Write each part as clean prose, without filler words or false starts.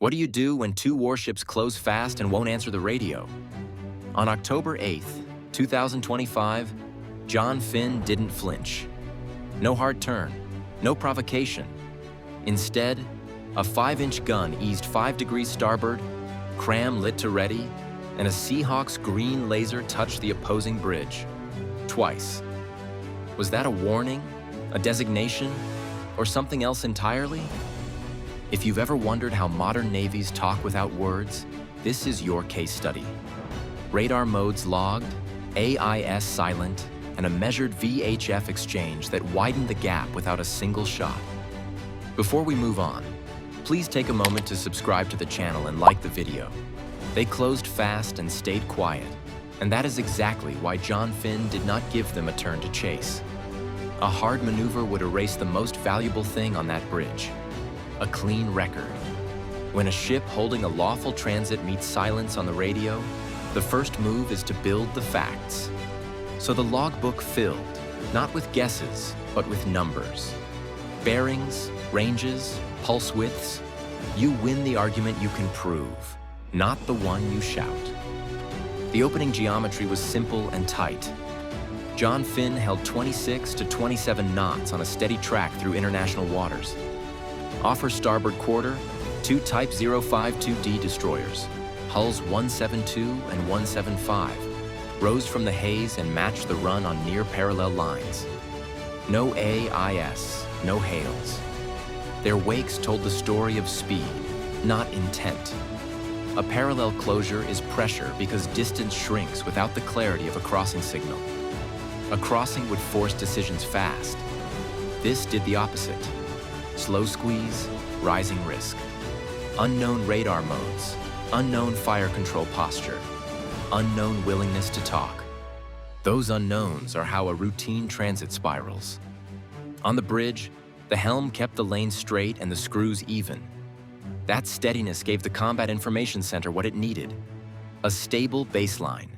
What do you do when two warships close fast and won't answer the radio? On October 8th, 2025, John Finn didn't flinch. No hard turn, no provocation. Instead, a 5-inch gun eased 5 degrees starboard, cram lit to ready, and a Seahawk's green laser touched the opposing bridge. Twice. Was that a warning, a designation, or something else entirely? If you've ever wondered how modern navies talk without words, this is your case study. Radar modes logged, AIS silent, and a measured VHF exchange that widened the gap without a single shot. Before we move on, please take a moment to subscribe to the channel and like the video. They closed fast and stayed quiet, and that is exactly why John Finn did not give them a turn to chase. A hard maneuver would erase the most valuable thing on that bridge: a clean record. When a ship holding a lawful transit meets silence on the radio, the first move is to build the facts. So the logbook filled, not with guesses, but with numbers. Bearings, ranges, pulse widths. You win the argument you can prove, not the one you shout. The opening geometry was simple and tight. John Finn held 26 to 27 knots on a steady track through international waters. Off her starboard quarter, 2 Type 052D destroyers, hulls 172 and 175, rose from the haze and matched the run on near-parallel lines. No AIS, no hails. Their wakes told the story of speed, not intent. A parallel closure is pressure because distance shrinks without the clarity of a crossing signal. A crossing would force decisions fast. This did the opposite. Slow squeeze, rising risk. Unknown radar modes, unknown fire control posture, unknown willingness to talk. Those unknowns are how a routine transit spirals. On the bridge, the helm kept the lane straight and the screws even. That steadiness gave the Combat Information Center what it needed: a stable baseline.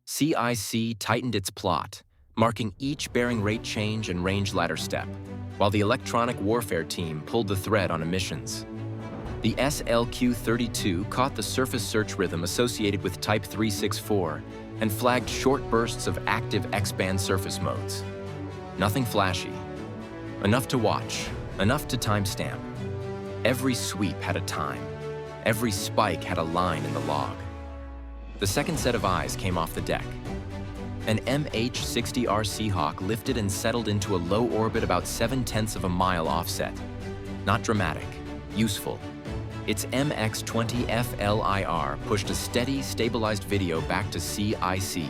CIC tightened its plot, marking each bearing rate change and range ladder step, while the electronic warfare team pulled the thread on emissions. The SLQ-32 caught the surface search rhythm associated with Type 364 and flagged short bursts of active X-band surface modes. Nothing flashy. Enough to watch, enough to timestamp. Every sweep had a time. Every spike had a line in the log. The second set of eyes came off the deck. An MH-60R Seahawk lifted and settled into a low orbit about 0.7 of a mile offset. Not dramatic, useful. Its MX-20 FLIR pushed a steady, stabilized video back to CIC.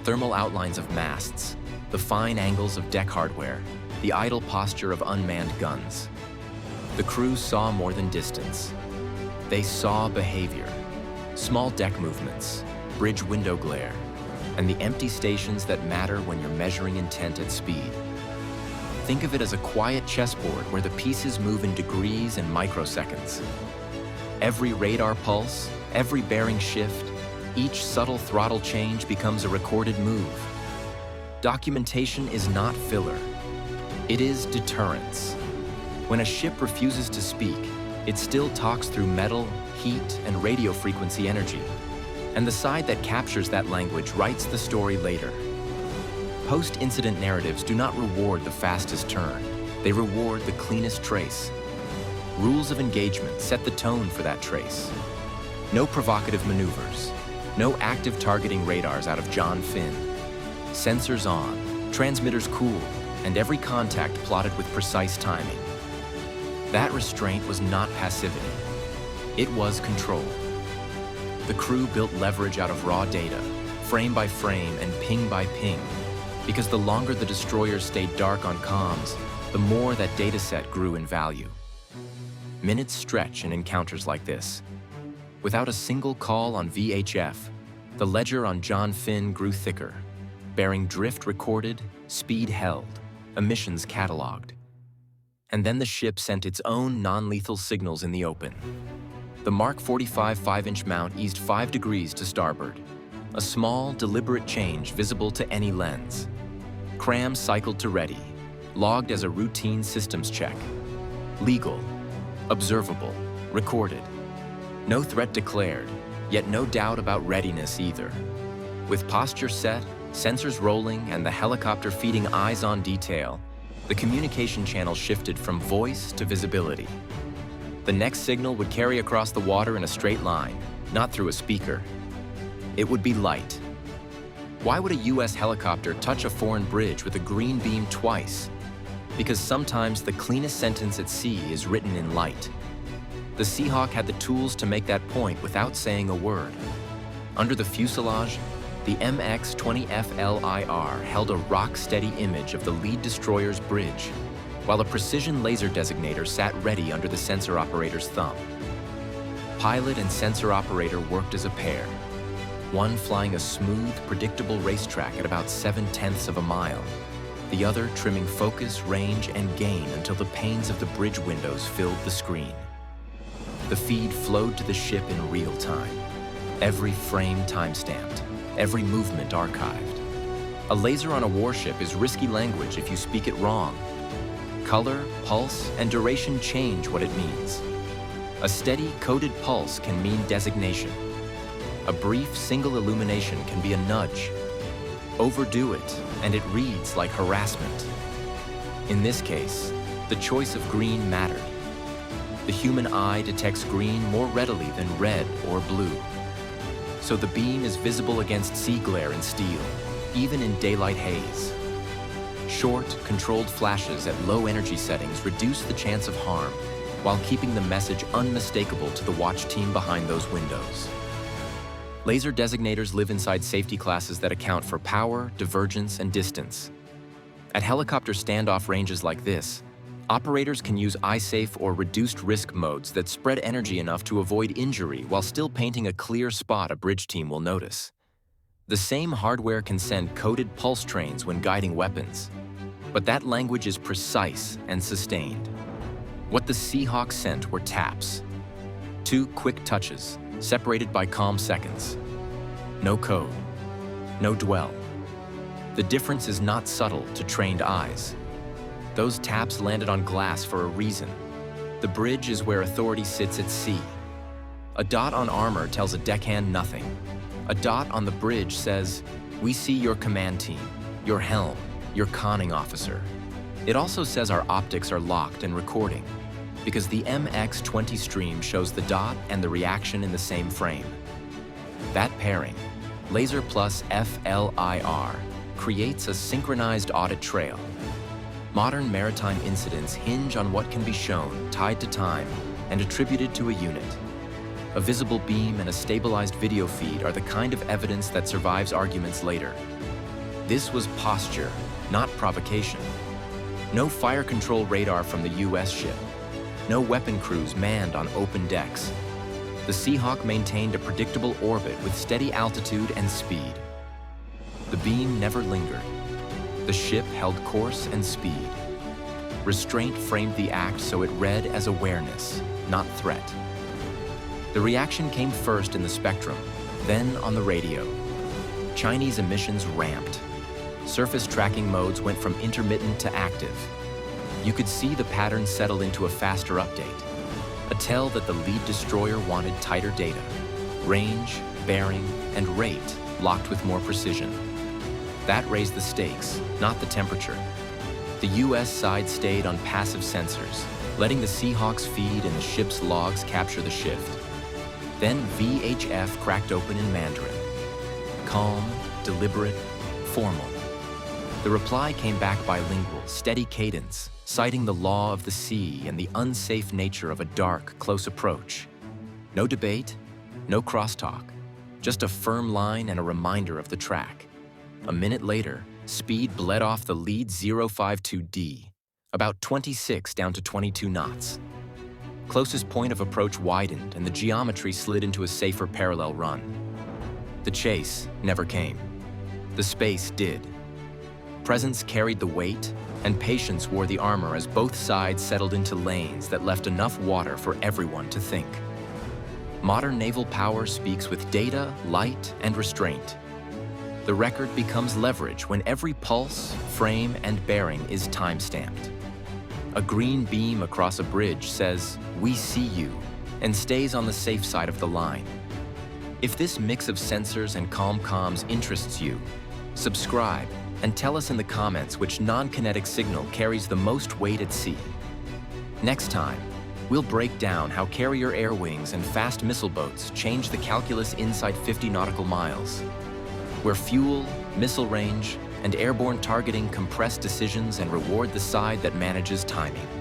Thermal outlines of masts, the fine angles of deck hardware, the idle posture of unmanned guns. The crew saw more than distance. They saw behavior. Small deck movements, bridge window glare, and the empty stations that matter when you're measuring intent at speed. Think of it as a quiet chessboard where the pieces move in degrees and microseconds. Every radar pulse, every bearing shift, each subtle throttle change becomes a recorded move. Documentation is not filler. It is deterrence. When a ship refuses to speak, it still talks through metal, heat, and radio frequency energy. And the side that captures that language writes the story later. Post-incident narratives do not reward the fastest turn. They reward the cleanest trace. Rules of engagement set the tone for that trace. No provocative maneuvers. No active targeting radars out of John Finn. Sensors on, transmitters cool, and every contact plotted with precise timing. That restraint was not passivity. It was control. The crew built leverage out of raw data, frame by frame and ping by ping, because the longer the destroyers stayed dark on comms, the more that dataset grew in value. Minutes stretch in encounters like this. Without a single call on VHF, the ledger on John Finn grew thicker, bearing drift recorded, speed held, emissions cataloged. And then the ship sent its own non-lethal signals in the open. The Mark 45 5-inch mount eased 5 degrees to starboard, a small, deliberate change visible to any lens. Cram cycled to ready, logged as a routine systems check. Legal, observable, recorded. No threat declared, yet no doubt about readiness either. With posture set, sensors rolling, and the helicopter feeding eyes on detail, the communication channel shifted from voice to visibility. The next signal would carry across the water in a straight line, not through a speaker. It would be light. Why would a US helicopter touch a foreign bridge with a green beam twice? Because sometimes the cleanest sentence at sea is written in light. The Seahawk had the tools to make that point without saying a word. Under the fuselage, the MX-20FLIR held a rock-steady image of the lead destroyer's bridge, while a precision laser designator sat ready under the sensor operator's thumb. Pilot and sensor operator worked as a pair, one flying a smooth, predictable racetrack at about 7/10 of a mile, the other trimming focus, range, and gain until the panes of the bridge windows filled the screen. The feed flowed to the ship in real time, every frame time-stamped, every movement archived. A laser on a warship is risky language if you speak it wrong. Color, pulse, and duration change what it means. A steady, coded pulse can mean designation. A brief, single illumination can be a nudge. Overdo it, and it reads like harassment. In this case, the choice of green mattered. The human eye detects green more readily than red or blue. So the beam is visible against sea glare and steel, even in daylight haze. Short, controlled flashes at low energy settings reduce the chance of harm, while keeping the message unmistakable to the watch team behind those windows. Laser designators live inside safety classes that account for power, divergence, and distance. At helicopter standoff ranges like this, operators can use eye-safe or reduced risk modes that spread energy enough to avoid injury while still painting a clear spot a bridge team will notice. The same hardware can send coded pulse trains when guiding weapons, but that language is precise and sustained. What the Seahawk sent were taps. 2 quick touches, separated by calm seconds. No code, no dwell. The difference is not subtle to trained eyes. Those taps landed on glass for a reason. The bridge is where authority sits at sea. A dot on armor tells a deckhand nothing. A dot on the bridge says, "We see your command team, your helm, your conning officer." It also says our optics are locked and recording, because the MX-20 stream shows the dot and the reaction in the same frame. That pairing, laser plus FLIR, creates a synchronized audit trail. Modern maritime incidents hinge on what can be shown, tied to time, and attributed to a unit. A visible beam and a stabilized video feed are the kind of evidence that survives arguments later. This was posture, not provocation. No fire control radar from the US ship. No weapon crews manned on open decks. The Seahawk maintained a predictable orbit with steady altitude and speed. The beam never lingered. The ship held course and speed. Restraint framed the act so it read as awareness, not threat. The reaction came first in the spectrum, then on the radio. Chinese emissions ramped. Surface tracking modes went from intermittent to active. You could see the pattern settle into a faster update, a tell that the lead destroyer wanted tighter data, range, bearing, and rate locked with more precision. That raised the stakes, not the temperature. The US side stayed on passive sensors, letting the Seahawk's feed and the ship's logs capture the shift. Then VHF cracked open in Mandarin. Calm, deliberate, formal. The reply came back bilingual, steady cadence, citing the law of the sea and the unsafe nature of a dark, close approach. No debate, no crosstalk, just a firm line and a reminder of the track. A minute later, speed bled off the lead 052D, about 26 down to 22 knots. Closest point of approach widened and the geometry slid into a safer parallel run. The chase never came. The space did. Presence carried the weight, and patience wore the armor as both sides settled into lanes that left enough water for everyone to think. Modern naval power speaks with data, light, and restraint. The record becomes leverage when every pulse, frame, and bearing is time-stamped. A green beam across a bridge says, "We see you," and stays on the safe side of the line. If this mix of sensors and calm comms interests you, subscribe and tell us in the comments which non-kinetic signal carries the most weight at sea. Next time, we'll break down how carrier air wings and fast missile boats change the calculus inside 50 nautical miles, where fuel, missile range, and airborne targeting compress decisions and reward the side that manages timing.